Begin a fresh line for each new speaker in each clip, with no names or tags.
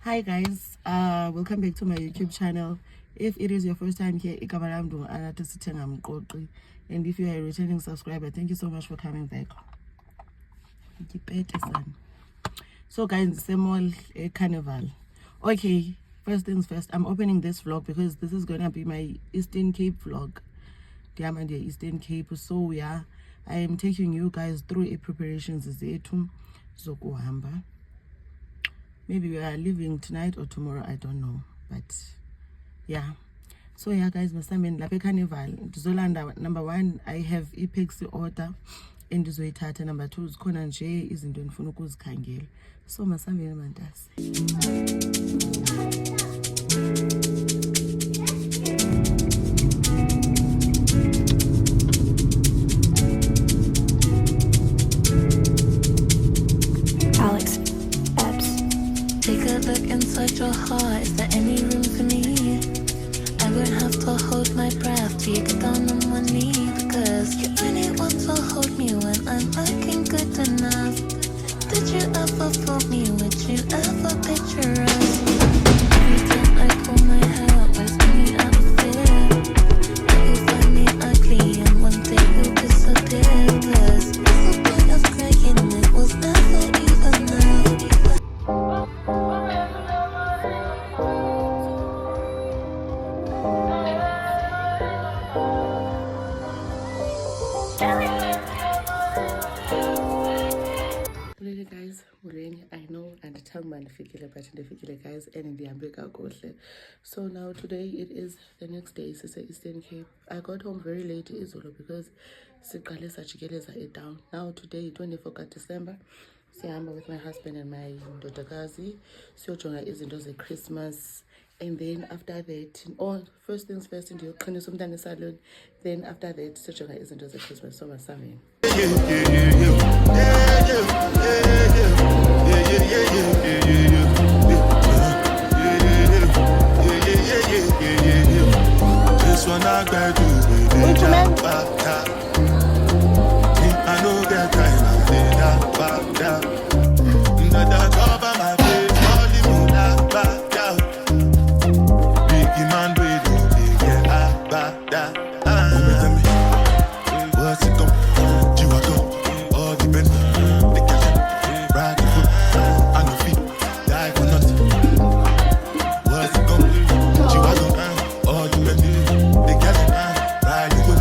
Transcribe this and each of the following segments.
Hi guys, welcome back to my YouTube channel. If it is your first time here, and if you are a returning subscriber, thank you so much for coming back. So guys, same all carnival. Okay, first things first, I'm opening this vlog because this is gonna be my Eastern Cape vlog. Diamond Eastern Cape. So yeah, I am taking you guys through a preparations zethu zokuhamba. Maybe we are leaving tonight or tomorrow, I don't know, but yeah. So yeah guys, masameni lapha carnival ndizolanda. Number 1, I have iPixie order endizoyithatha. Number 2, zikhona nje izinto endifuna ukuzikhangela. So masameni mantasi.
Inside your heart, is there any room for me? I won't have to hold my breath till you get down on one knee. Because you only want to hold me when I'm looking good enough. Did you ever fool me? Would you ever picture us? Every time I pull my hair out, where's me out of fear? You'll find me ugly and one day you'll disappear. Cause what's the point of crying? It was never even now.
Guys, I know and tell man guys and the so now today it is the next day. It's Eastern Cape. I got home very late Izolo because it down. Now today 24th December, I'm with my husband and my ndodakazi. So izinto ze Christmas, and then after that, first things first, into your salon. Then after that, izinto ze Christmas. So masameni.
This one I got to be I know that time I did that back down. That cover my face, all the moon back down. Biggie man, we do get back down. What's it come? You are gone. All the best. They catch it. Ride the foot. I know feet. Die for nothing. What's it come? You are gone. All the best. They catch it. Ride the foot.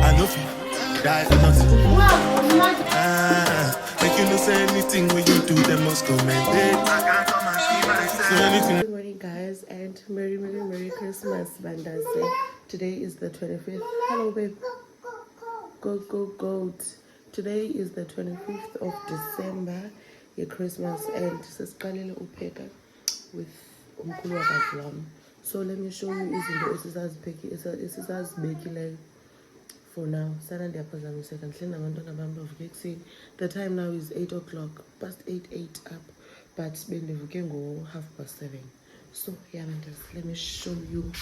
I know feet. Die for nothing. Make you know say anything when you do, they must comment. I can't come and see myself. So anything.
Good morning guys, and Merry Christmas Bandaze. Today is the 25th. Hello babe. Go. Today is the 25th of December, your Christmas, and sesiqalile upheka with umkhulu wakadlam. So let me show you izinto esisazibekileyo for now. Sana ndiyaphazamiseka ndihleli nabantwana bam bavuke ekuseni. The time now is 8 o'clock, past 8 up, but bendivuke ngo7:30. So yeah, let me show you.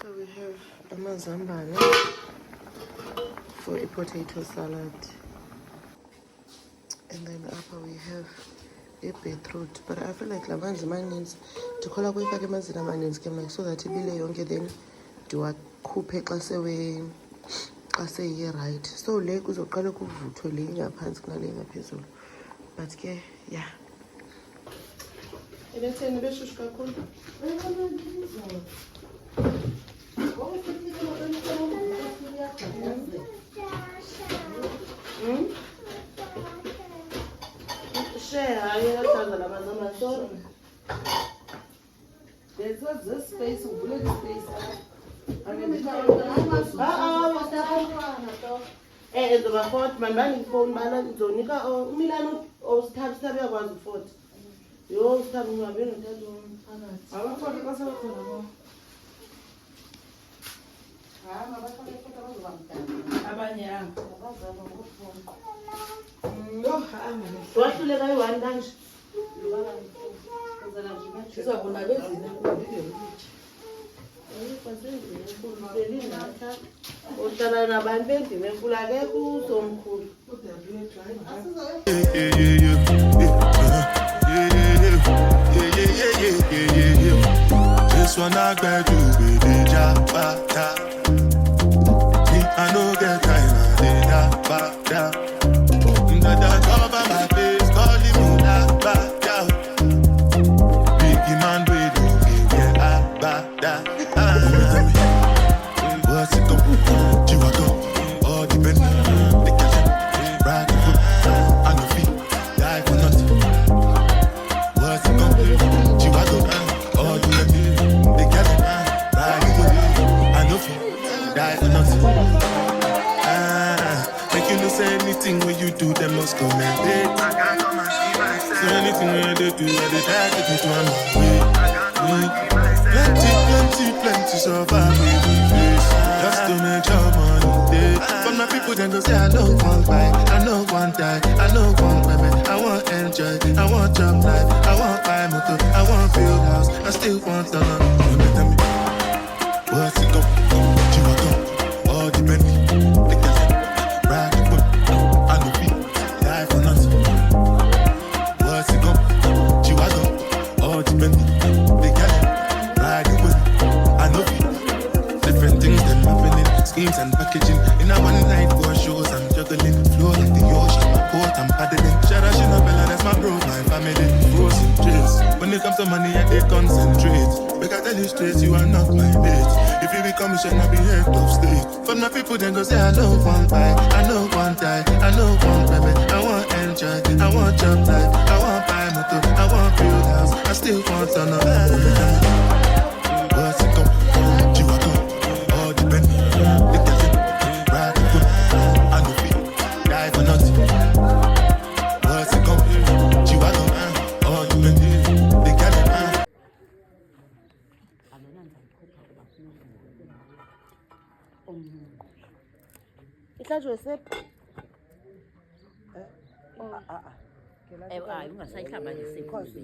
So we have amazambane for a potato salad, and then upper we have a beetroot. But I feel like lamanzi maninzi ndikhola kuyifaka emanzini amaninzi ke mna so that ibile yonke, then ndiwakhuphe xa seyi-right. So le kuzoqala kuvuthwe le ingaphansi kunale ngaphezulu, but ke yeah. Eletheni beshushu kakhulu. There's this space, this space. My man phone balance zonika or Milano or stab was 40. You all stab me. What will I want lunch?
my bed, you be the jabata. Me, I no get time, I did that bada. Dada cover my face, calling me that bada. Biggie man, we don't give a bada. What's it go? Chihuahua, all the men, the cash, ride the foot, and the feet, die for nothing. What's it go? Chihuahua, all the men, the cash, ride the foot, and the feet, die for nothing. Make you no say anything when you do, them must comment it. So anything when they do, they try to take one way. Plenty survive with the face. Just to make your money day. But my people then go say I know one buy, I know one die, I know one women. I want enjoy, I want job life, I want buy motor, I want build house, I still want to know. Tell me, what's it go? Chihuahua, all the Bentley, the cash, ride the whip, I no feet, die for nothing. What's it go? Chihuahua, all the Bentley, the cash, ride the whip, I no feet. Different things them happening, schemes and packaging. In a one night for shows, I'm juggling. Flow like the ocean, my boat, I'm paddling. Shout out Shinabella, that's my bro, my family. Frozen dreams. When it comes to money, I did concentrate. Make I tell you straight, you are not my mate. If you become a shall not be head of state. But my people then go say, I know one buy, I know one die, I know one women. I want enjoy, I want job life, I want buy motor, I want build house, I still want to know. What's it go? All the Bentley, the cash, ride the whip, I no feet, die for nothing. What's it go? Chihuahua, all the Bentley, the cash,
Ihlatshwe sepha.
Hayi ungasayihlamba ngesipho nje.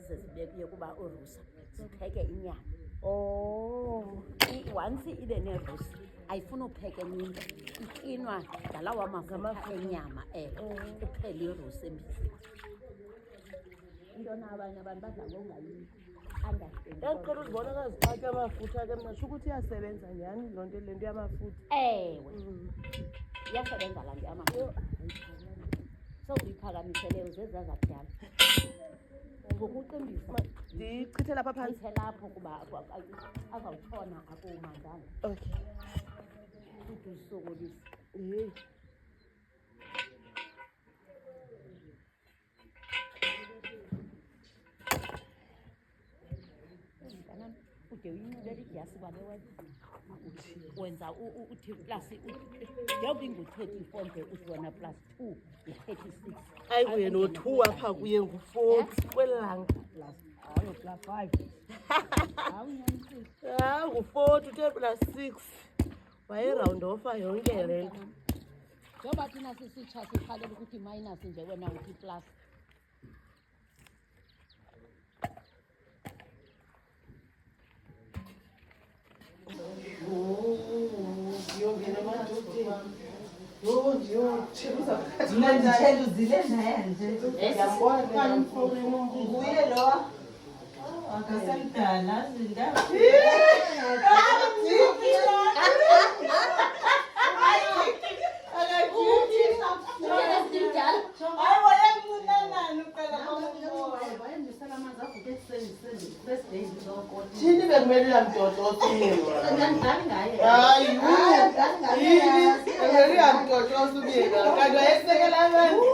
Zibeke kuba urusa sipheke inyama. Once ibe nerusa ayifuna upheke ninzi ikinwa ngalawa mafutha enyama uphele irusa embizeni. Into nabanye abantu badla ngokungayi understand.
Yaqala uzibona kaziphatha amafutha ke mnasho ukuthi iyasebenza nyani lonto lento yamafutha.
Ewe. Iyasebenza la nto yamafutha. So uyiphakamisele uzezazadala. Ngokuqindisa
ndichithe lapha phansi
ithe lapho kuba azawutshona akumandana.
Okay.
Uthi usokolisa. Ude uyincubela idyasi kwale wenza uthi plus njengoba ingu-34 nje uthi wena plus 2 u-36.
Ayi kuye no-2 apha kuye ngu-40 kwelanga
Hayi plus 5.
ngu-40 uthe plus 6 wayeround offa yonke le nto.
Njengoba thina sisitsha sikhalela ukuthi minus nje wena uthi plus.
Nguye lo akasemdala
thini bekumele uyamtotosa ubiyeka kanti wayesekela abantu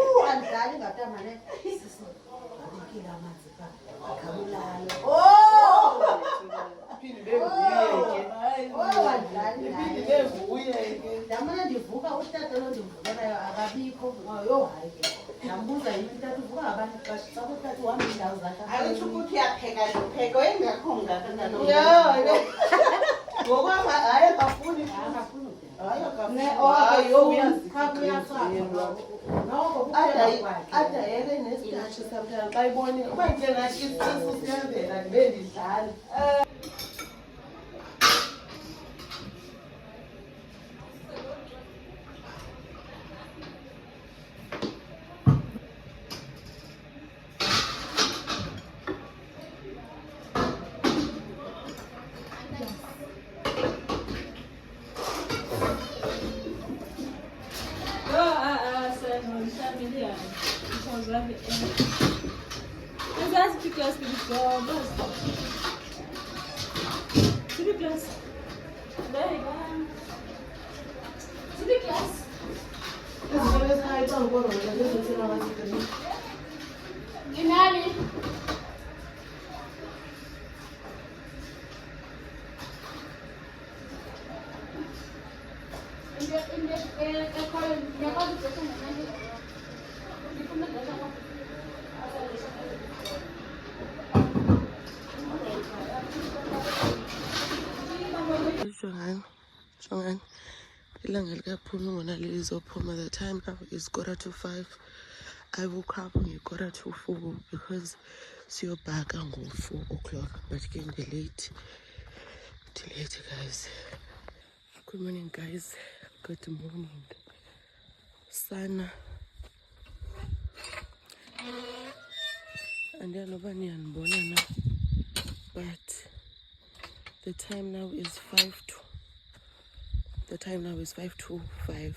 ndamana ndivuka utata lo ndimvukelayo akabikho yo hayi ke ndambuza yini utata uvuka ngabantu xa utata uhamba iindawo zakhe
ayitsho ukuthi uyapheka ndipheka engakho ngakanani
ngokwama hayi bafuni
adayele nesitashi sometimes bayibone uba njengathi isisu siyavela ndibe ndidlala.
Jongan, ilanga likaphumi ngona lizophuma. The time now is 4:45. I woke up on 4:45 because siyobhaka ngo-4 o'clock, but again delayed guys. Good morning guys, good morning sana. And then over niyanibona now, but the time now is 5 to 5.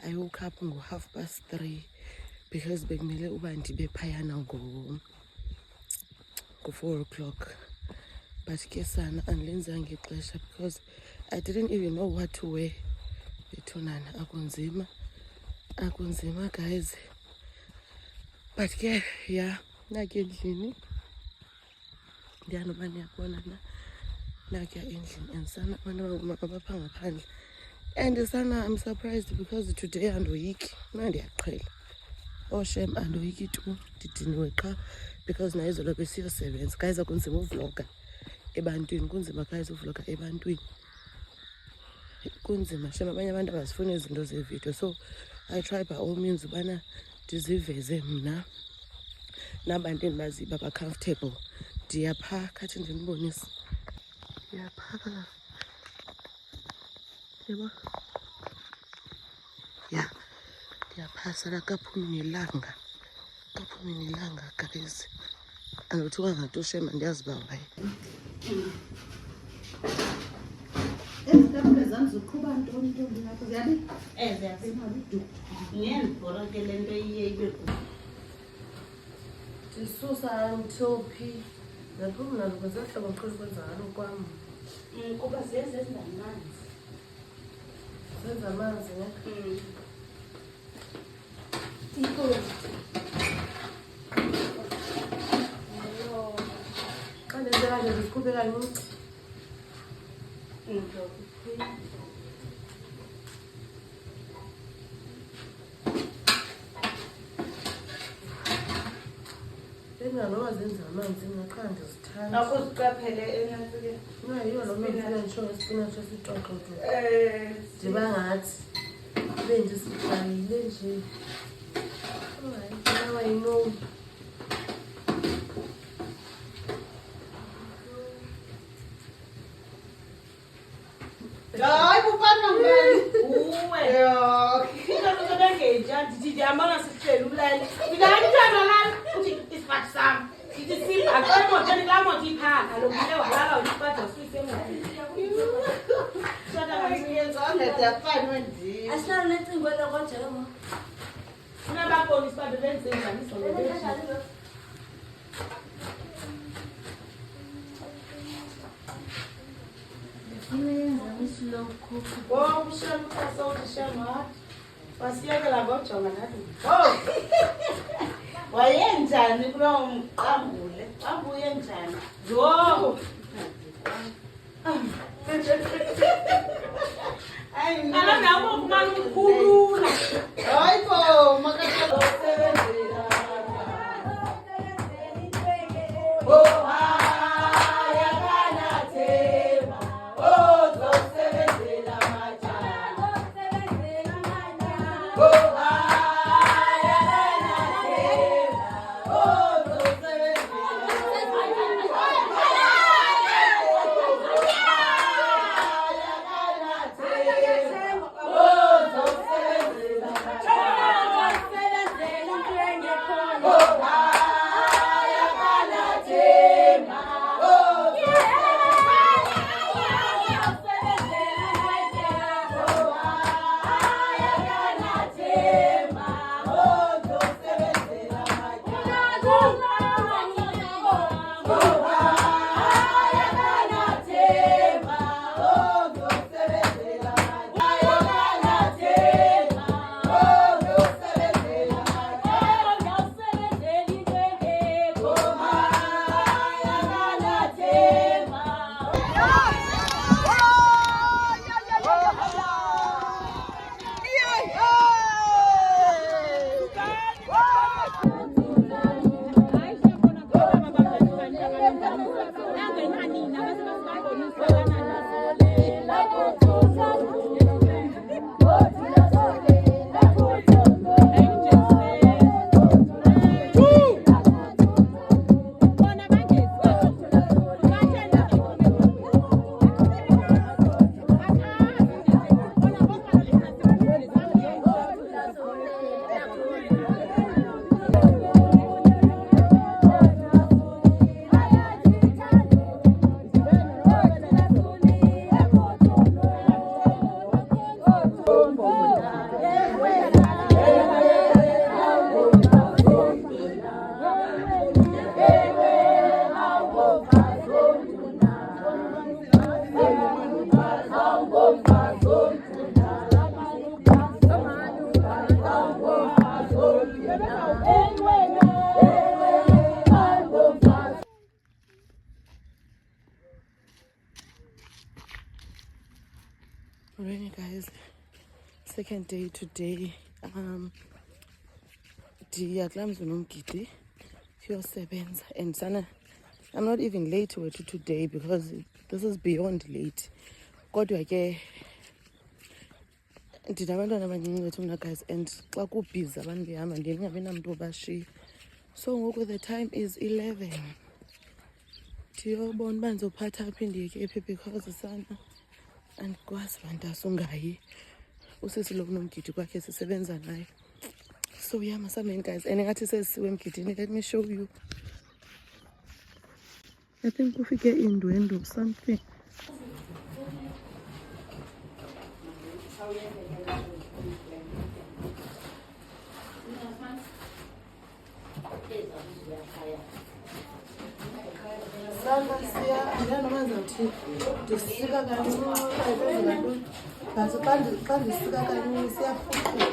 I woke up ngo 3:30 because bekumele uba ndibe phayana ngo 4 o'clock. But ke sana andilenzanga ixesha because I didn't even know what to wear. Bethunana akunzima guys. But ke yeah, naki endlini ndiyanoba niyabona na nakya endlini and sana abantu abapha ngaphandle. And sana I'm surprised because today andoyiki ndiyaqhela. Oh shem andoyiki tu ndidiniwe qha because naye izolo besiyosebenza. Guys akunzima uvloga ebantwini, kunzima guys uvloga ebantwini, kunzima shem. Abanye abantu abazifuna izinto zevidiyo, so I try by all means ubana ndiziveze mna nabantu endibaziyo baba comfortable. Ndiyapha khathi ndinibonise, ndiyapha yebo, yeah, ndiyapha sala kaphumi nelanga guys. Andothuka ngato shem andiyazi uba waye.
Ezitapule zam ziqhuba ntoni ntombi yakho ziyabi?
Ziyabi. Ngiyandibhora ke le nto iye ibe
Ndisusa until P. Naphuma nalo kwezahlobo mqhulu kwenzalo kwam.
kuba ziyenza ezingamanzi.
Zenza amanzi ne? Xa ndenzela nje ndizikhuphe kancinci. Noba zenza amanzi ngaqala ndizithanda.
Akuziqaphele enantsikeni.
Yiyo lo mfina ndisho ngesipinatshi esitoxo tu. Ndiba ngathi ibe nje sifayile nje. Alright, now I know.
Hayi kupana ngani?
Uwe.
Yo.
Into lokubengeja ndiyambona sihleli ulele. Ndingayithanda lana uthi isipathi sami. Ndithi sibhaqa emotweni laa moto iphaka. Lo mhle walala uyipathi wasuyise emotweni.
Ndiyafana nje.
Asihlala necingo elokonje mo. Unabapolisi babe benze njani izolo? Oh, msham kasauti shama. Wasiyekela ngojonga nathi. Oh. Wayenjani kulo mqambule? Ambuye njani? Yo. Ay, mina nawo kumana ukukhulula.
Hayibo, makathatha
Osebenzela.
Oh,
haya kanathema. Oh, osebenzela majana.
Alright guys, second day today. Ndiyakulamza nomgidi kuyosebenza and sana I'm not even late to today because this is beyond late. Kodwa ke ndinabantwana abancinci bethu mna guys and xa kubhizi abantu behamba ndiye ndingabi namntu obashiya. So ngoku the time is 11. Ndiyobona uba ndizophatha phi ndiyeke phi because sana andikwazi bantaso ungayi. Usisi lo nomgidi kwakhe sisebenza naye. So yeah, masambeni guys. And ngathi sesiwe emgidini. Let me show you. I think kufike indwendwe or something. Ndisika kancinci xa ndisika kancinci siyaphucula.